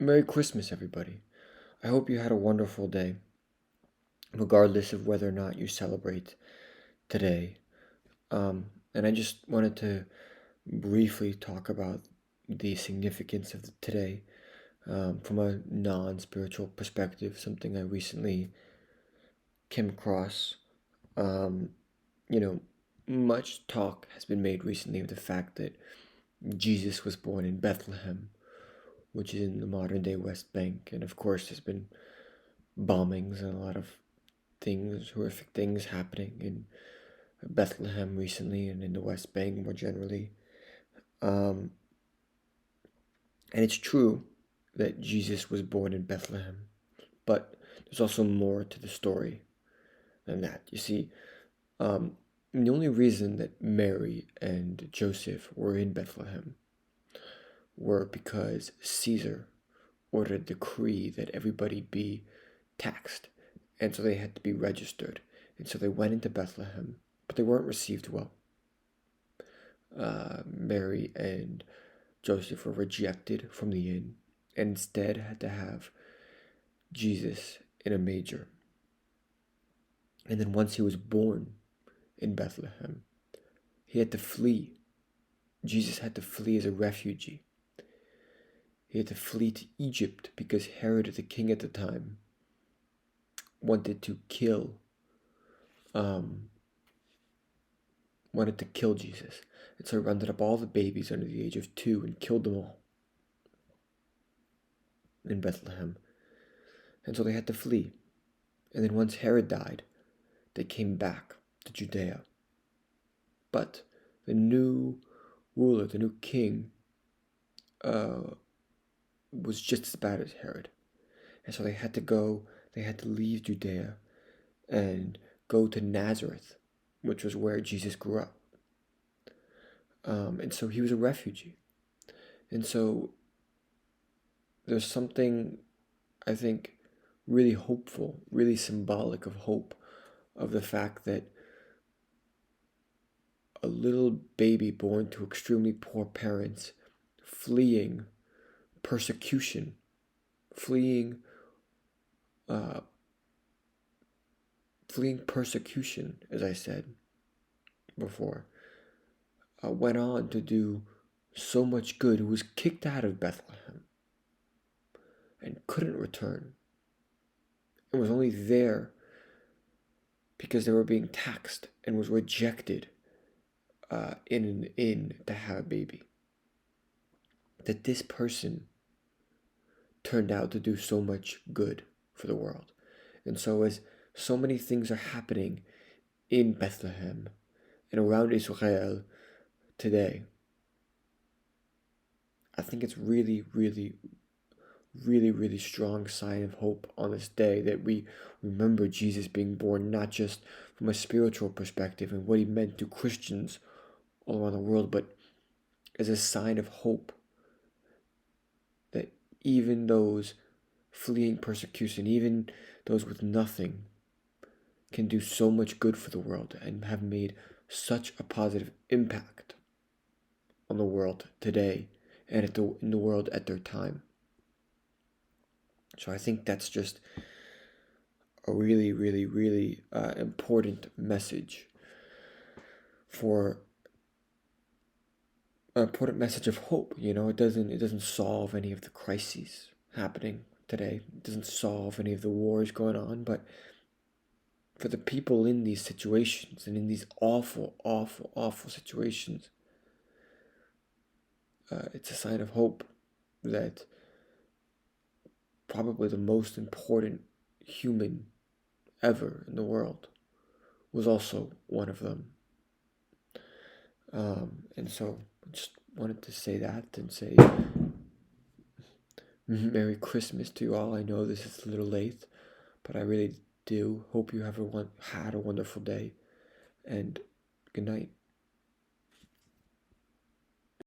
Merry Christmas, everybody. I hope you had a wonderful day, regardless of whether or not you celebrate today. And I just wanted to briefly talk about the significance of today from a non spiritual perspective, something I recently came across. Um, you know, much talk has been made recently of the fact that Jesus was born in Bethlehem, which is in the modern day West Bank. And of course, there's been bombings and a lot of things, horrific things happening in Bethlehem recently and in the West Bank more generally. Um, and it's true that Jesus was born in Bethlehem, but there's also more to the story than that. You see, the only reason that Mary and Joseph were in Bethlehem were because Caesar ordered a decree that everybody be taxed, and so they had to be registered. And so they went into Bethlehem, but they weren't received well. Mary and Joseph were rejected from the inn and instead had to have Jesus in a manger. And then once he was born in Bethlehem, he had to flee. Jesus had to flee as a refugee. He had to flee to Egypt because Herod, the king at the time, wanted to kill Jesus. And so he rounded up all the babies under the age of 2 and killed them all in Bethlehem. And so they had to flee. And then once Herod died, they came back to Judea. But the new ruler, the new king, was just as bad as Herod. And so they had to leave Judea and go to Nazareth, which was where Jesus grew up. And so he was a refugee. And so there's something, I think, really hopeful, really symbolic of hope, of the fact that a little baby born to extremely poor parents, fleeing persecution, fleeing persecution, as I said before, went on to do so much good, who was kicked out of Bethlehem and couldn't return. And was only there because they were being taxed and was rejected in an inn to have a baby. That this person turned out to do so much good for the world. And so as so many things are happening in Bethlehem and around Israel today, I think it's really, really, really, really strong sign of hope on this day that we remember Jesus being born, not just from a spiritual perspective and what he meant to Christians all around the world, but as a sign of hope that even those fleeing persecution, even those with nothing, can do so much good for the world and have made such a positive impact on the world today and in the world at their time. So I think that's just a really, really, really important message of hope. It doesn't solve any of the crises happening today. It doesn't solve any of the wars going on, but for the people in these situations and in these awful, awful, awful situations, it's a sign of hope that probably the most important human ever in the world was also one of them. And so I just wanted to say that and say Merry Christmas to you all. I know this is a little late, but I really do hope you had a wonderful day, and good night.